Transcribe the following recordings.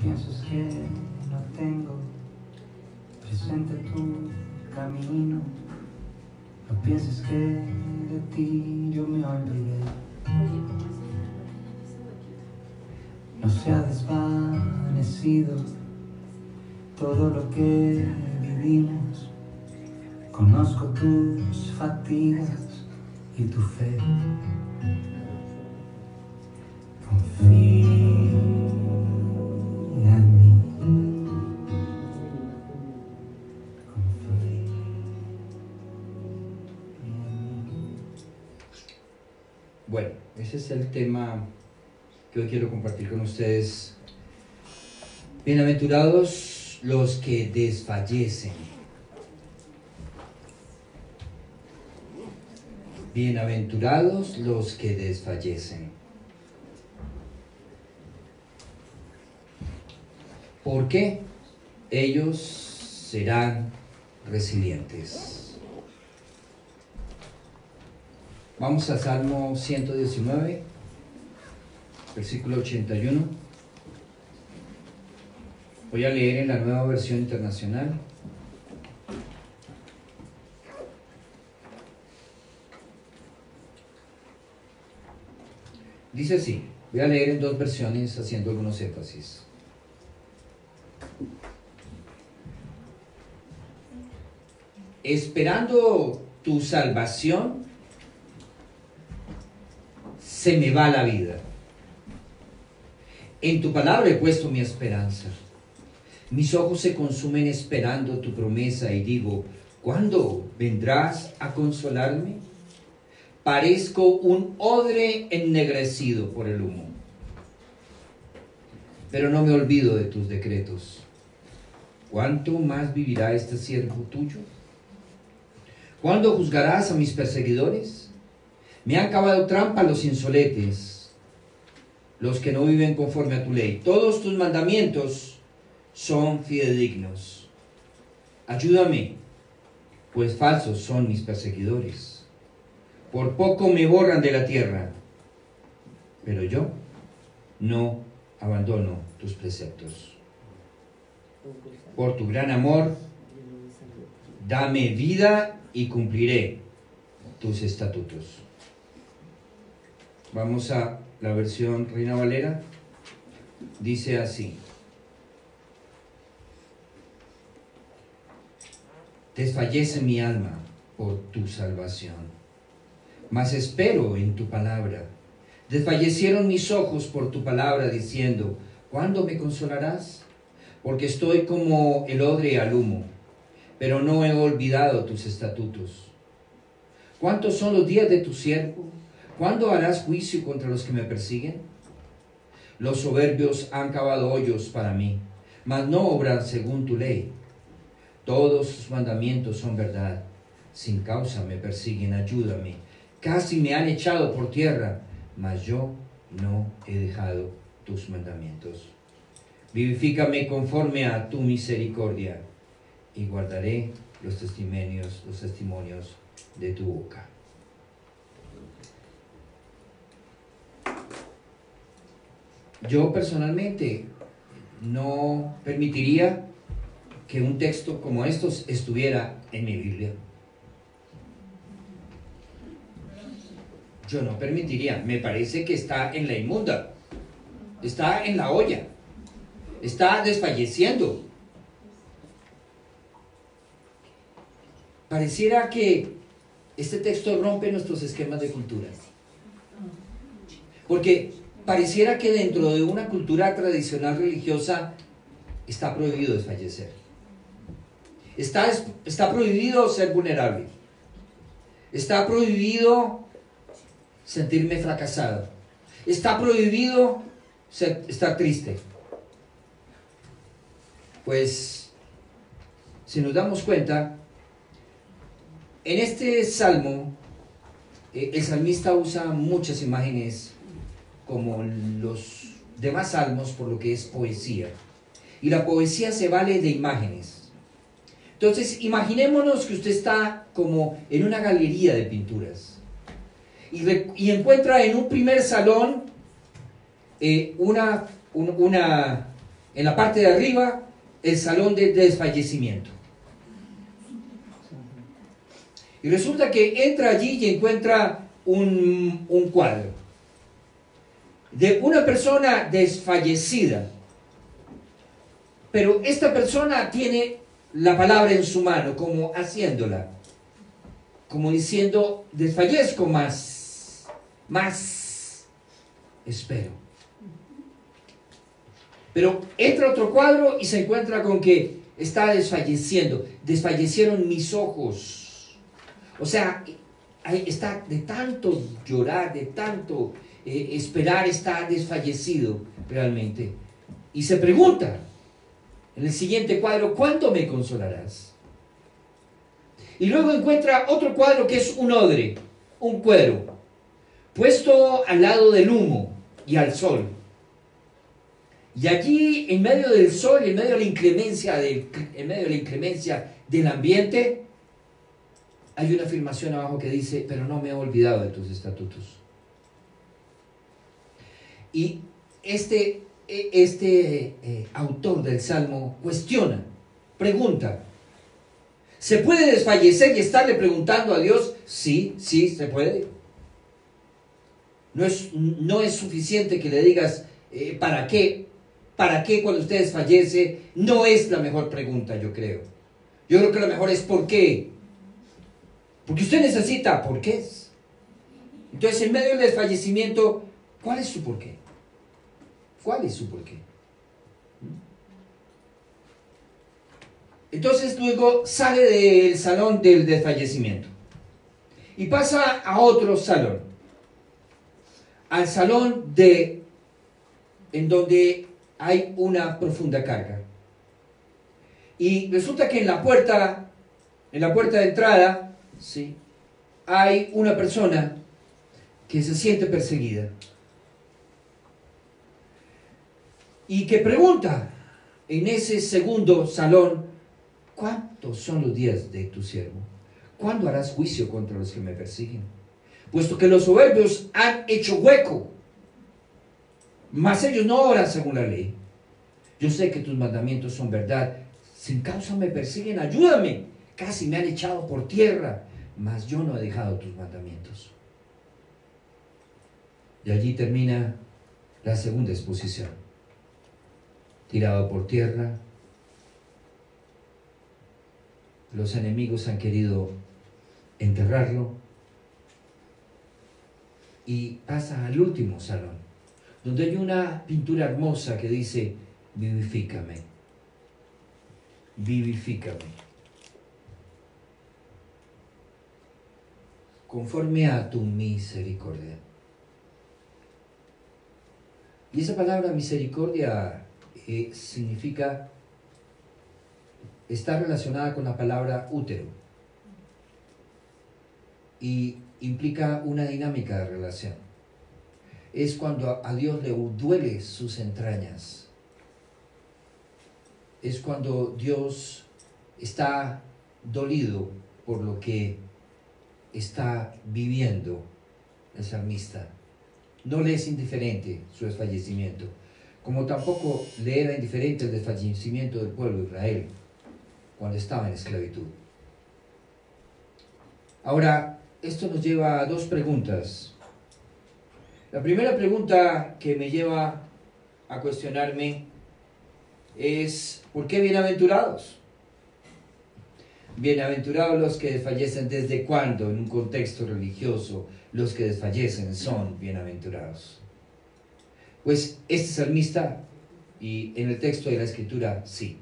pienses que no tengo presente tu camino. No pienses que de ti yo me olvidé. No se ha desvanecido todo lo que vivimos. Conozco tus fatigas y tu fe. Confía en mí. Confía en mí. Bueno, ese es el tema que hoy quiero compartir con ustedes. Bienaventurados los que desfallecen. Bienaventurados los que desfallecen. Porque ellos serán resilientes. Vamos a Salmo 119, versículo 81. Voy a leer en la Nueva Versión Internacional. Dice así, voy a leer en dos versiones haciendo algunos énfasis. Esperando tu salvación, se me va la vida. En tu palabra he puesto mi esperanza. Mis ojos se consumen esperando tu promesa y digo, ¿cuándo vendrás a consolarme? Parezco un odre ennegrecido por el humo. Pero no me olvido de tus decretos. ¿Cuánto más vivirá este siervo tuyo? ¿Cuándo juzgarás a mis perseguidores? Me han cavado trampa los insolentes, los que no viven conforme a tu ley. Todos tus mandamientos son fidedignos. Ayúdame, pues falsos son mis perseguidores. Por poco me borran de la tierra, pero yo no abandono tus preceptos. Por tu gran amor, dame vida y cumpliré tus estatutos. Vamos a la versión Reina Valera. Dice así: desfallece mi alma por tu salvación, mas espero en tu palabra. Desfallecieron mis ojos por tu palabra, diciendo, ¿cuándo me consolarás? Porque estoy como el odre al humo, pero no he olvidado tus estatutos. ¿Cuántos son los días de tu siervo? ¿Cuándo harás juicio contra los que me persiguen? Los soberbios han cavado hoyos para mí, mas no obran según tu ley. Todos tus mandamientos son verdad. Sin causa me persiguen, ayúdame. Casi me han echado por tierra, mas yo no he dejado tus mandamientos. Vivifícame conforme a tu misericordia, y guardaré los testimonios de tu boca. Yo personalmente no permitiría que un texto como estos estuviera en mi Biblia. Yo no permitiría. Me parece que está en la inmunda, está en la olla, está desfalleciendo. Pareciera que este texto rompe nuestros esquemas de cultura. Porque pareciera que dentro de una cultura tradicional religiosa está prohibido desfallecer. Está prohibido ser vulnerable. Está prohibido sentirme fracasado. Está prohibido estar triste. Pues, si nos damos cuenta, en este salmo, el salmista usa muchas imágenes como los demás salmos, por lo que es poesía. Y la poesía se vale de imágenes. Entonces, imaginémonos que usted está como en una galería de pinturas y encuentra en un primer salón una En la parte de arriba, el salón de desfallecimiento. Y resulta que entra allí y encuentra un cuadro de una persona desfallecida. Pero esta persona tiene la palabra en su mano, como haciéndola, como diciendo, desfallezco más espero. Pero entra otro cuadro y se encuentra con que está desfalleciendo. Desfallecieron mis ojos. O sea, está de tanto llorar, de tanto esperar, está desfallecido realmente. Y se pregunta en el siguiente cuadro, ¿cuándo me consolarás? Y luego encuentra otro cuadro que es un odre, un cuero, puesto al lado del humo y al sol. Y allí, en medio del sol, en medio de la inclemencia del ambiente, hay una afirmación abajo que dice, pero no me he olvidado de tus estatutos. Y este autor del Salmo cuestiona, pregunta, ¿se puede desfallecer y estarle preguntando a Dios? Sí, se puede. No es suficiente que le digas, ¿para qué? ¿Para qué cuando usted desfallece? No es la mejor pregunta, yo creo. Yo creo que lo mejor es ¿por qué? Porque usted necesita ¿por qué? Entonces, en medio del desfallecimiento, ¿cuál es su por qué? ¿Cuál es su por qué? Entonces, luego sale del salón del desfallecimiento y pasa a otro salón. Al salón en donde hay una profunda carga. Y resulta que en la puerta de entrada, ¿sí?, hay una persona que se siente perseguida y que pregunta en ese segundo salón, ¿cuántos son los días de tu siervo? ¿Cuándo harás juicio contra los que me persiguen? Puesto que los soberbios han hecho hueco, mas ellos no obran según la ley. Yo sé que tus mandamientos son verdad. Sin causa me persiguen, ayúdame. Casi me han echado por tierra, mas yo no he dejado tus mandamientos. Y allí termina la segunda exposición. Tirado por tierra, los enemigos han querido enterrarlo, y pasa al último salón, donde hay una pintura hermosa que dice, vivifícame, vivifícame, conforme a tu misericordia. Y esa palabra misericordia significa, está relacionada con la palabra útero y implica una dinámica de relación. Es cuando a Dios le duele sus entrañas. Es cuando Dios está dolido por lo que está viviendo el salmista. No le es indiferente su desfallecimiento, como tampoco le era indiferente el desfallecimiento del pueblo de Israel cuando estaba en esclavitud. Ahora, esto nos lleva a dos preguntas. La primera pregunta que me lleva a cuestionarme es, ¿por qué bienaventurados? Bienaventurados los que desfallecen. ¿Desde cuándo en un contexto religioso los que desfallecen son bienaventurados? Pues este salmista, y en el texto de la Escritura, sí.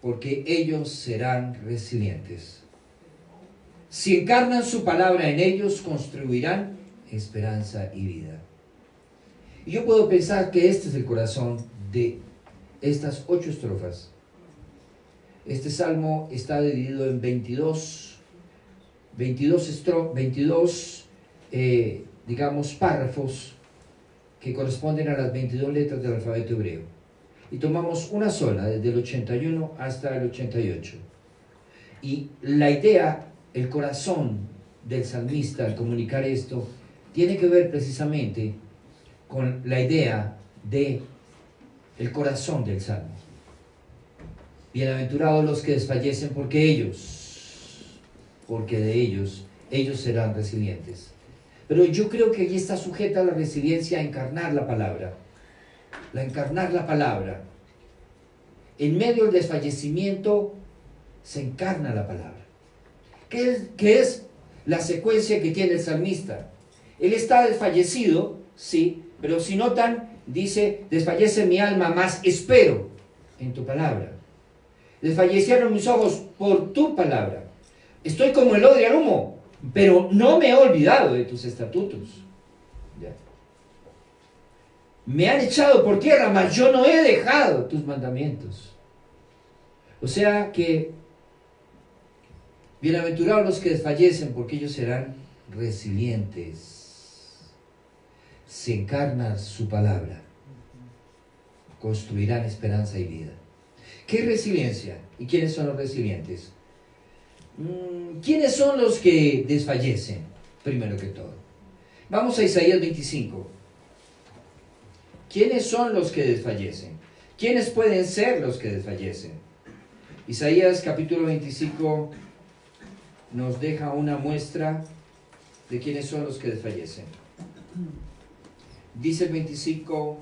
Porque ellos serán resilientes. Si encarnan su palabra en ellos, construirán esperanza y vida. Y yo puedo pensar que este es el corazón de estas 8 estrofas. Este salmo está dividido en 22 párrafos que corresponden a las 22 letras del alfabeto hebreo. Y tomamos una sola, desde el 81 hasta el 88. Y la idea, el corazón del salmista al comunicar esto, tiene que ver precisamente con la idea de el corazón del Salmo. Bienaventurados los que desfallecen porque de ellos serán resilientes. Pero yo creo que allí está sujeta la resiliencia a encarnar la palabra. Encarnar la palabra. En medio del desfallecimiento se encarna la palabra. ¿Qué es la secuencia que tiene el salmista? Él está desfallecido, sí, pero si notan, dice, desfallece mi alma, mas espero en tu palabra. Desfallecieron mis ojos por tu palabra. Estoy como el odre al humo, pero no me he olvidado de tus estatutos. ¿Ya? Me han echado por tierra, mas yo no he dejado tus mandamientos. O sea que, bienaventurados los que desfallecen, porque ellos serán resilientes. Se encarna su palabra, construirán esperanza y vida. ¿Qué es resiliencia? ¿Y quiénes son los resilientes? ¿Quiénes son los que desfallecen? Primero que todo, vamos a Isaías 25. ¿Quiénes son los que desfallecen? ¿Quiénes pueden ser los que desfallecen? Isaías capítulo 25 nos deja una muestra de quiénes son los que desfallecen. Dice el 25:4: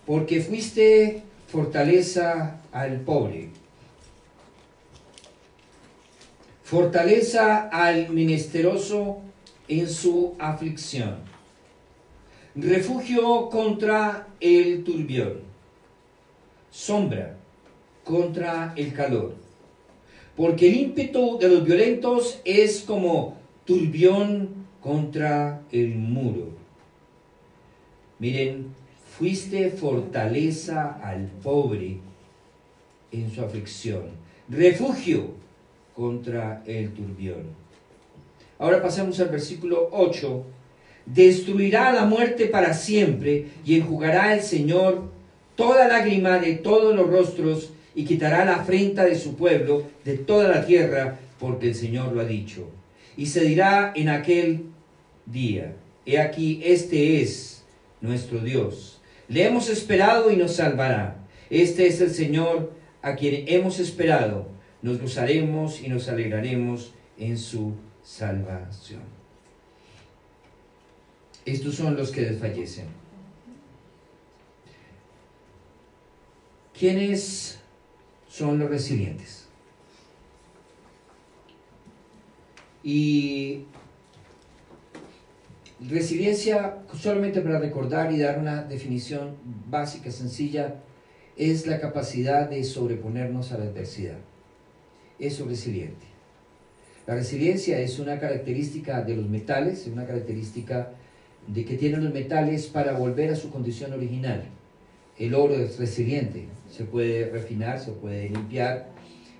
porque fuiste fortaleza al pobre, fortaleza al menesteroso en su aflicción, refugio contra el turbión, sombra contra el calor. Porque el ímpetu de los violentos es como turbión contra el muro. Miren, fuiste fortaleza al pobre en su aflicción, refugio contra el turbión. Ahora pasemos al versículo 8. Destruirá la muerte para siempre y enjugará el Señor toda lágrima de todos los rostros y quitará la afrenta de su pueblo de toda la tierra, porque el Señor lo ha dicho. Y se dirá en aquel día: he aquí, este es nuestro Dios. Le hemos esperado y nos salvará. Este es el Señor a quien hemos esperado. Nos gozaremos y nos alegraremos en su salvación. Estos son los que desfallecen. ¿Quiénes son los resilientes? Y resiliencia, solamente para recordar y dar una definición básica, sencilla, es la capacidad de sobreponernos a la adversidad. Eso es resiliente. La resiliencia es una característica de los metales, es una característica de que tienen los metales para volver a su condición original. El oro es resiliente, se puede refinar, se puede limpiar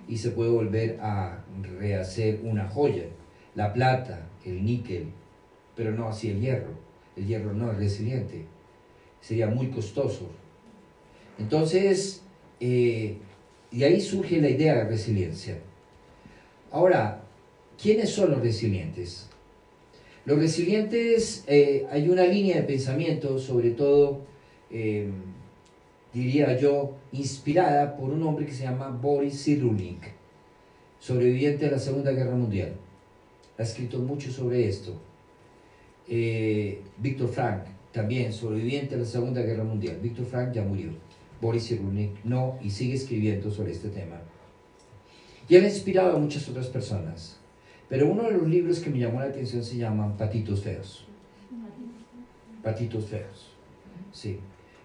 y se puede volver a rehacer una joya. La plata, el níquel, pero no así el hierro. El hierro no es resiliente, sería muy costoso. Entonces, de ahí surge la idea de resiliencia. Ahora, ¿quiénes son los resilientes? Los resilientes, hay una línea de pensamiento, sobre todo, diría yo, inspirada por un hombre que se llama Boris Cyrulnik, sobreviviente de la Segunda Guerra Mundial. Ha escrito mucho sobre esto. Víctor Frank, también sobreviviente de la Segunda Guerra Mundial. Víctor Frank ya murió. Boris Cyrulnik no, y sigue escribiendo sobre este tema. Y él ha inspirado a muchas otras personas. Pero uno de los libros que me llamó la atención se llama Patitos Feos. Patitos Feos. Sí.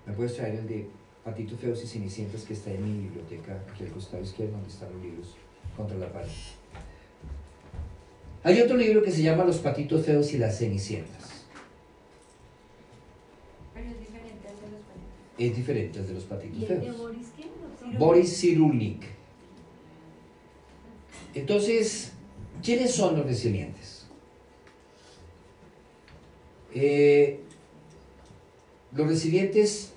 ¿Me puedes traer el de Patitos Feos y Cenicientas que está en mi biblioteca, aquí al costado izquierdo, donde están los libros, contra la pared? Hay otro libro que se llama Los Patitos Feos y las Cenicientas. Pero es diferente al de los patitos. Es diferente al de los Patitos ¿Y el Feos. de Boris qué? Boris Cyrulnik. Entonces, ¿quiénes son los resilientes? Los resilientes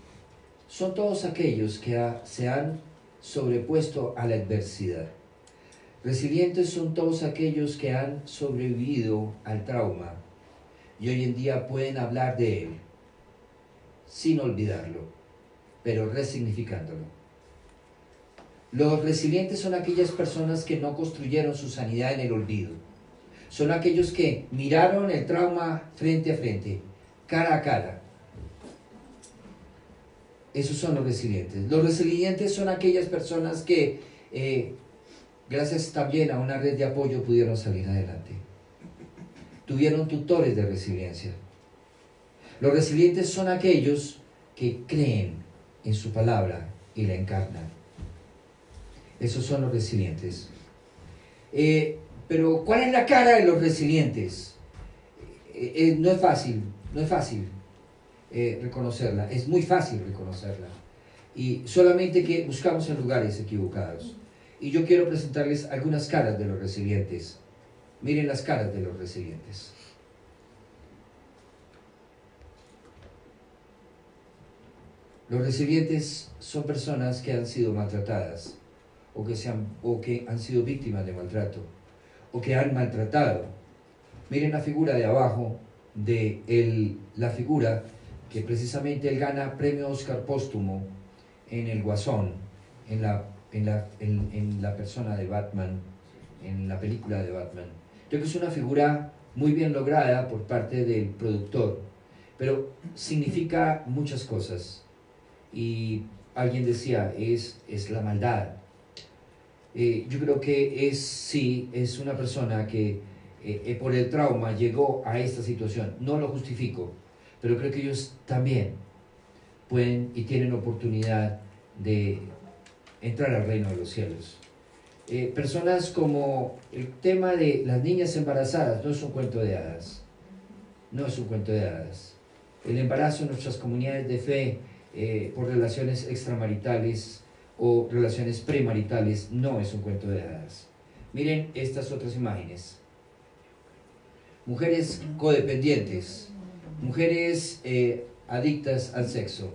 son todos aquellos que se han sobrepuesto a la adversidad. Resilientes son todos aquellos que han sobrevivido al trauma y hoy en día pueden hablar de él sin olvidarlo, pero resignificándolo. Los resilientes son aquellas personas que no construyeron su sanidad en el olvido. Son aquellos que miraron el trauma frente a frente, cara a cara. Esos son los resilientes. Los resilientes son aquellas personas que, gracias también a una red de apoyo, pudieron salir adelante. Tuvieron tutores de resiliencia. Los resilientes son aquellos que creen en su palabra y la encarnan. Esos son los resilientes. Pero ¿cuál es la cara de los resilientes? No es fácil reconocerla, es muy fácil reconocerla. Y solamente que buscamos en lugares equivocados. Y yo quiero presentarles algunas caras de los resilientes. Miren las caras de los resilientes. Los resilientes son personas que han sido maltratadas, o que han sido víctimas de maltrato, o que han maltratado. Miren la figura de abajo de la figura que precisamente él gana premio Oscar póstumo en El Guasón, en la persona de Batman, en la película de Batman. Creo que es una figura muy bien lograda por parte del productor, pero significa muchas cosas. Y alguien decía, es la maldad. Yo creo que es una persona que por el trauma llegó a esta situación. No lo justifico, pero creo que ellos también pueden y tienen oportunidad de entrar al reino de los cielos. Personas como el tema de las niñas embarazadas no es un cuento de hadas. No es un cuento de hadas. El embarazo en nuestras comunidades de fe por relaciones extramaritales o relaciones premaritales no es un cuento de hadas. Miren estas otras imágenes. Mujeres codependientes, mujeres adictas al sexo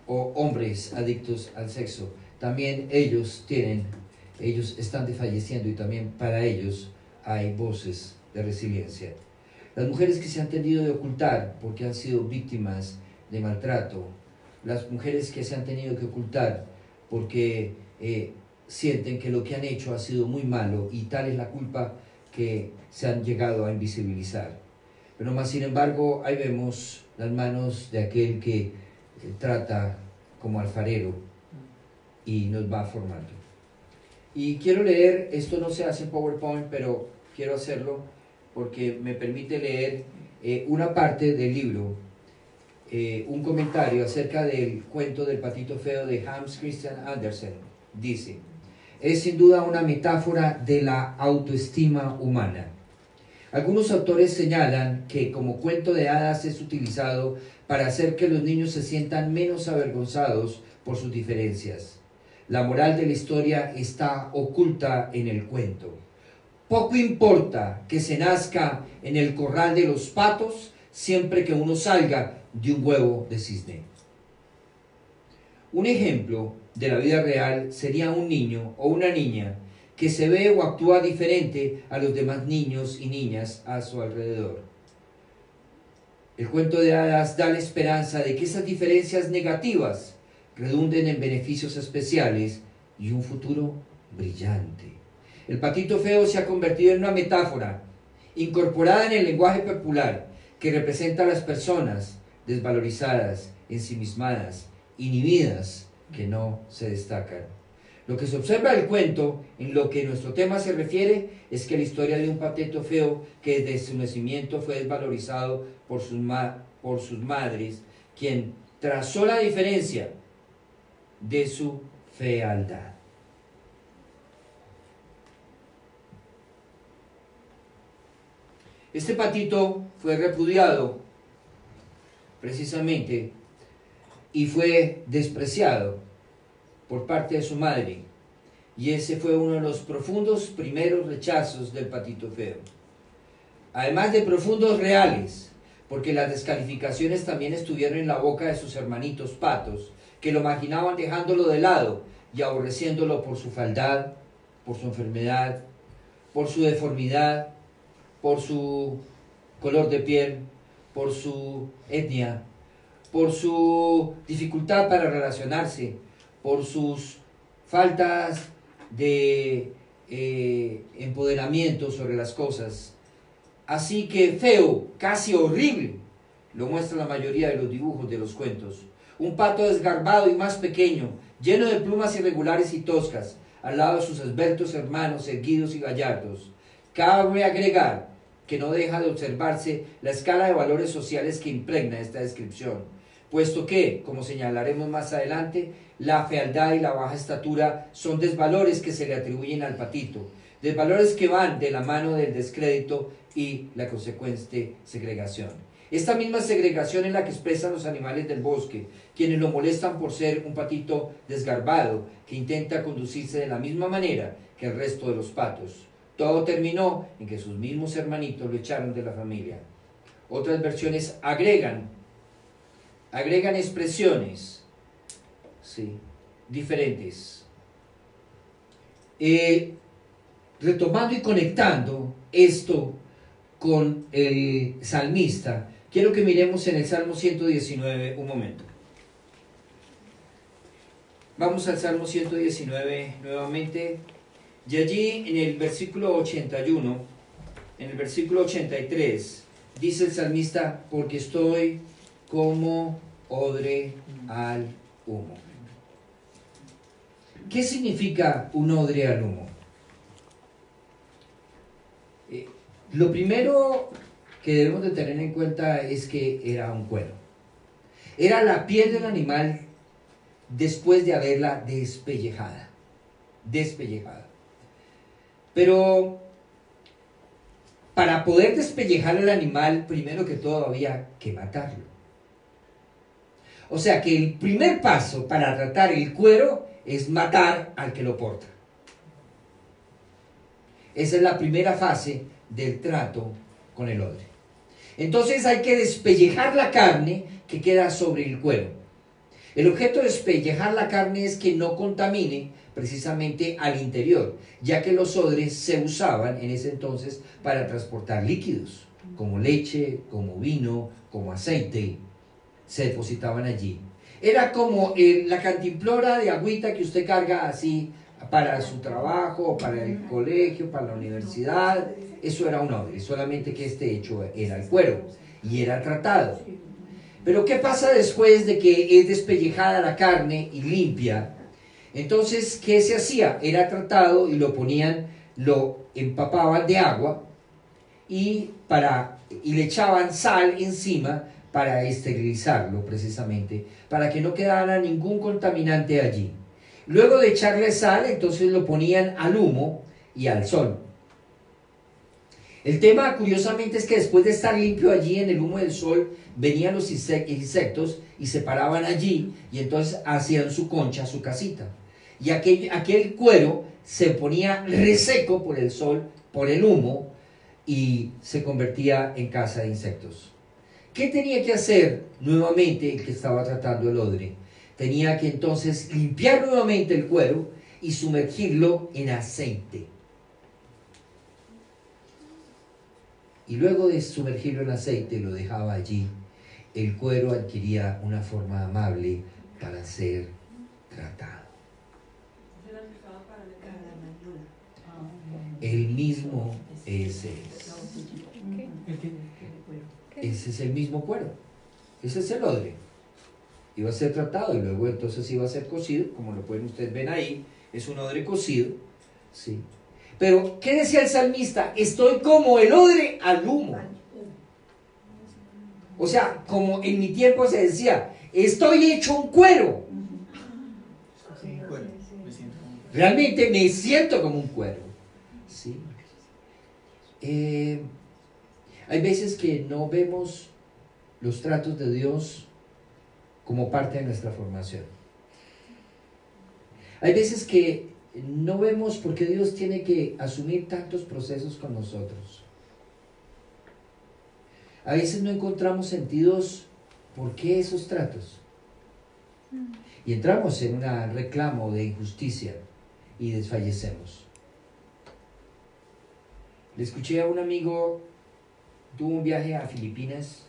o hombres adictos al sexo. También ellos están desfalleciendo y también para ellos hay voces de resiliencia. Las mujeres que se han tenido de ocultar porque han sido víctimas de maltrato, las mujeres que se han tenido que ocultar porque sienten que lo que han hecho ha sido muy malo y tal es la culpa que se han llegado a invisibilizar. Pero más sin embargo, ahí vemos las manos de aquel que trata como alfarero y nos va formando. Y quiero leer, esto no se hace en PowerPoint, pero quiero hacerlo porque me permite leer una parte del libro, un comentario acerca del cuento del patito feo de Hans Christian Andersen. Dice: es sin duda una metáfora de la autoestima humana. Algunos autores señalan que como cuento de hadas es utilizado para hacer que los niños se sientan menos avergonzados por sus diferencias. La moral de la historia está oculta en el cuento. Poco importa que se nazca en el corral de los patos, siempre que uno salga de un huevo de cisne. Un ejemplo de la vida real sería un niño o una niña que se ve o actúa diferente a los demás niños y niñas a su alrededor. El cuento de hadas da la esperanza de que esas diferencias negativas redunden en beneficios especiales y un futuro brillante. El patito feo se ha convertido en una metáfora incorporada en el lenguaje popular que representa a las personas desvalorizadas, ensimismadas, inhibidas, que no se destacan. Lo que se observa del cuento, en lo que nuestro tema se refiere, es que la historia de un patito feo que desde su nacimiento fue desvalorizado por sus madres, quien trazó la diferencia de su fealdad. Este patito fue repudiado precisamente y fue despreciado por parte de su madre, y ese fue uno de los profundos primeros rechazos del patito feo. Además de profundos reales, porque las descalificaciones también estuvieron en la boca de sus hermanitos patos, que lo marginaban dejándolo de lado y aborreciéndolo por su fealdad, por su enfermedad, por su deformidad, por su color de piel, por su etnia, por su dificultad para relacionarse, por sus faltas de empoderamiento sobre las cosas. Así que feo, casi horrible, lo muestra la mayoría de los dibujos de los cuentos. Un pato desgarbado y más pequeño, lleno de plumas irregulares y toscas, al lado de sus esbeltos hermanos erguidos y gallardos. Cabe agregar que no deja de observarse la escala de valores sociales que impregna esta descripción, puesto que, como señalaremos más adelante, la fealdad y la baja estatura son desvalores que se le atribuyen al patito, desvalores que van de la mano del descrédito y la consecuente segregación. Esta misma segregación es la que expresan los animales del bosque, quienes lo molestan por ser un patito desgarbado, que intenta conducirse de la misma manera que el resto de los patos. Todo terminó en que sus mismos hermanitos lo echaron de la familia. Otras versiones agregan expresiones, ¿sí?, diferentes. Retomando y conectando esto con el salmista, quiero que miremos en el Salmo 119 un momento. Vamos al Salmo 119 nuevamente, y allí en el versículo 81, en el versículo 83, dice el salmista: porque estoy como odre al humo. ¿Qué significa un odre al humo? Lo primero que debemos de tener en cuenta es que era un cuero. Era la piel del animal después de haberla despellejada. Pero para poder despellejar al animal, primero que todo había que matarlo. O sea que el primer paso para tratar el cuero es matar al que lo porta. Esa es la primera fase del trato con el odre. Entonces hay que despellejar la carne que queda sobre el cuero. El objeto de despellejar la carne es que no contamine precisamente al interior, ya que los odres se usaban en ese entonces para transportar líquidos, como leche, como vino, como aceite, se depositaban allí. Era como la cantimplora de agüita que usted carga así para su trabajo, para el colegio, para la universidad. Eso era un odre, solamente que este hecho era el cuero y era tratado. Pero ¿qué pasa después de que es despellejada la carne y limpia? Entonces, ¿qué se hacía? Era tratado y lo empapaban de agua y le echaban sal encima para esterilizarlo precisamente, para que no quedara ningún contaminante allí. Luego de echarle sal, entonces lo ponían al humo y al sol. El tema, curiosamente, es que después de estar limpio allí en el humo del sol, venían los insectos y se paraban allí y entonces hacían su concha, su casita. Y aquel cuero se ponía reseco por el sol, por el humo, y se convertía en casa de insectos. ¿Qué tenía que hacer nuevamente el que estaba tratando el odre? Tenía que entonces limpiar nuevamente el cuero y sumergirlo en aceite. Y luego de sumergirlo en aceite, lo dejaba allí. El cuero adquiría una forma amable para ser tratado. El mismo ese es. Ese es el mismo cuero. Ese es el odre. Iba a ser tratado y luego entonces iba a ser cocido, como lo pueden ustedes ver ahí. Es un odre cocido, ¿sí? Pero, ¿qué decía el salmista? Estoy como el odre al humo. O sea, como en mi tiempo se decía, estoy hecho un cuero. Realmente me siento como un cuero. ¿Sí? Hay veces que no vemos los tratos de Dios como parte de nuestra formación. Hay veces que no vemos por qué Dios tiene que asumir tantos procesos con nosotros. A veces no encontramos sentidos por qué esos tratos. Y entramos en un reclamo de injusticia y desfallecemos. Le escuché a un amigo, tuvo un viaje a Filipinas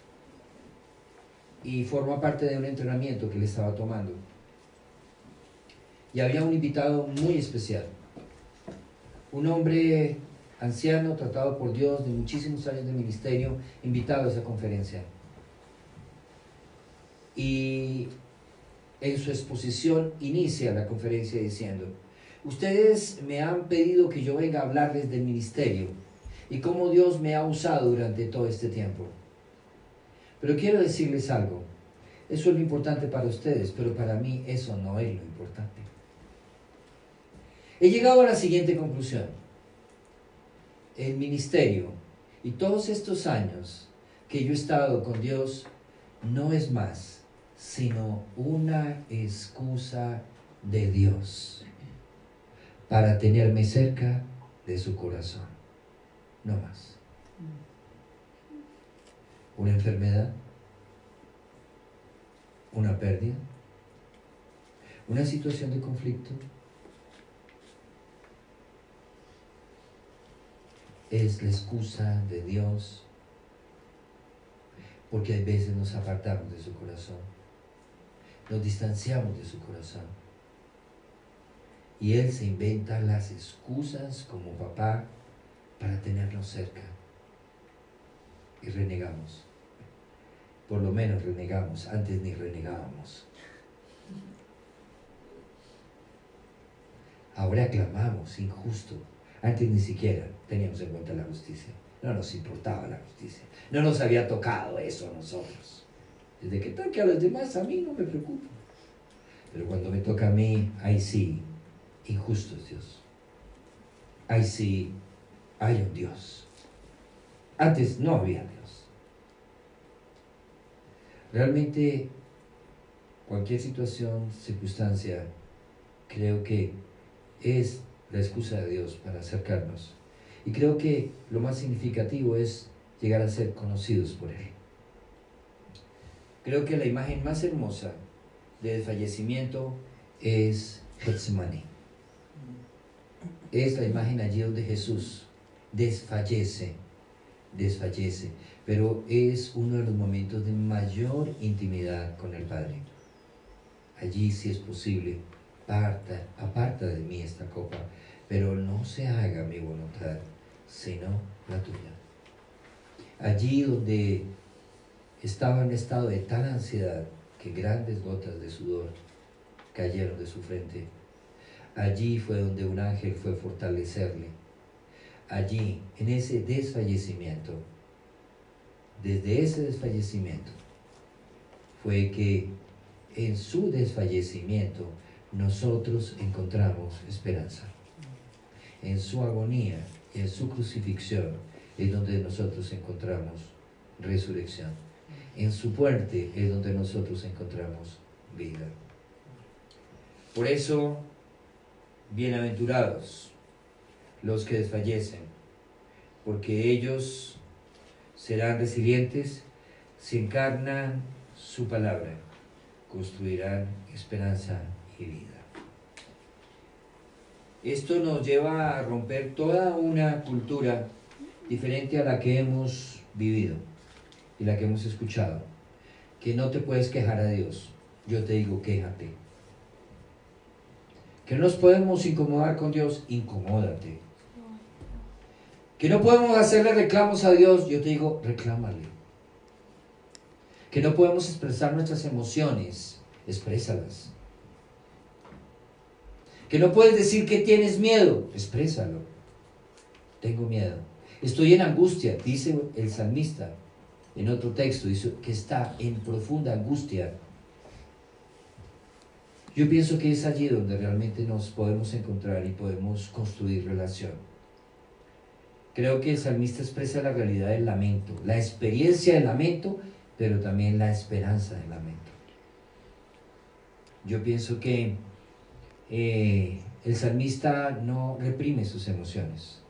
y forma parte de un entrenamiento que él estaba tomando. Y había un invitado muy especial, un hombre anciano, tratado por Dios, de muchísimos años de ministerio, invitado a esa conferencia. Y en su exposición inicia la conferencia diciendo: ustedes me han pedido que yo venga a hablarles del ministerio y cómo Dios me ha usado durante todo este tiempo. Pero quiero decirles algo, eso es lo importante para ustedes, pero para mí eso no es lo importante. He llegado a la siguiente conclusión: el ministerio y todos estos años que yo he estado con Dios no es más sino una excusa de Dios para tenerme cerca de su corazón, no más. Una enfermedad, una pérdida, una situación de conflicto, es la excusa de Dios, porque a veces nos apartamos de su corazón, nos distanciamos de su corazón, y Él se inventa las excusas como papá para tenernos cerca, y renegamos. Por lo menos renegamos, antes ni renegábamos. Ahora clamamos, injusto. Antes ni siquiera teníamos en cuenta la justicia. No nos importaba la justicia. No nos había tocado eso a nosotros. Desde que toque a los demás, a mí no me preocupa. Pero cuando me toca a mí, ahí sí, injusto es Dios. Ahí sí, hay un Dios. Antes no había Dios. Realmente, cualquier situación, circunstancia, creo que es la excusa de Dios para acercarnos. Y creo que lo más significativo es llegar a ser conocidos por Él. Creo que la imagen más hermosa de desfallecimiento es Getsemaní. Es la imagen allí donde Jesús desfallece, pero es uno de los momentos de mayor intimidad con el Padre. Allí, si es posible, aparta de mí esta copa, pero no se haga mi voluntad, sino la tuya. Allí donde estaba en estado de tal ansiedad que grandes gotas de sudor cayeron de su frente, allí fue donde un ángel fue a fortalecerle. Allí, en ese desfallecimiento, desde ese desfallecimiento, fue que en su desfallecimiento nosotros encontramos esperanza. En su agonía, en su crucifixión, es donde nosotros encontramos resurrección. En su muerte es donde nosotros encontramos vida. Por eso, bienaventurados los que desfallecen, porque ellos serán resilientes, si encarnan su palabra, construirán esperanza y vida. Esto nos lleva a romper toda una cultura diferente a la que hemos vivido y la que hemos escuchado, que no te puedes quejar a Dios. Yo te digo, quéjate. Que no nos podemos incomodar con Dios, incomódate. Que no podemos hacerle reclamos a Dios, yo te digo, reclámale. Que no podemos expresar nuestras emociones, exprésalas. Que no puedes decir que tienes miedo, exprésalo. Tengo miedo. Estoy en angustia, dice el salmista en otro texto, dice que está en profunda angustia. Yo pienso que es allí donde realmente nos podemos encontrar y podemos construir relación. Creo que el salmista expresa la realidad del lamento, la experiencia del lamento, pero también la esperanza del lamento. Yo pienso que el salmista no reprime sus emociones,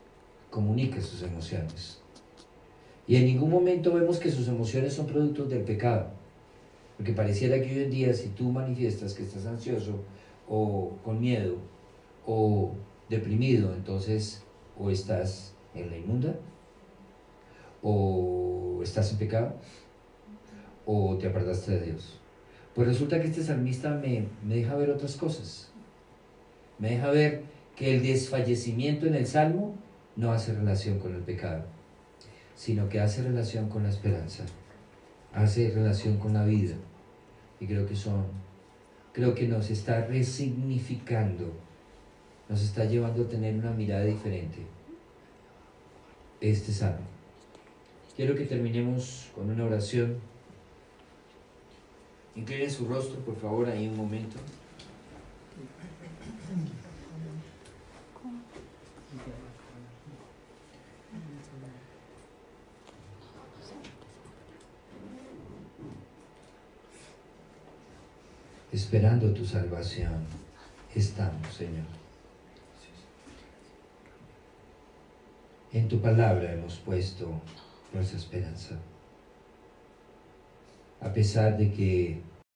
comunica sus emociones. Y en ningún momento vemos que sus emociones son productos del pecado. Porque pareciera que hoy en día, si tú manifiestas que estás ansioso o con miedo o deprimido, entonces o estás en la inmunda, o estás en pecado, o te apartaste de Dios? Pues resulta que este salmista me deja ver otras cosas. Me deja ver que el desfallecimiento en el salmo no hace relación con el pecado, sino que hace relación con la esperanza, hace relación con la vida. Y creo que nos está resignificando, nos está llevando a tener una mirada diferente este salmo. Quiero que terminemos con una oración. Inclinen su rostro, por favor, ahí un momento. Esperando tu salvación estamos, Señor. En tu palabra hemos puesto nuestra esperanza. A pesar de que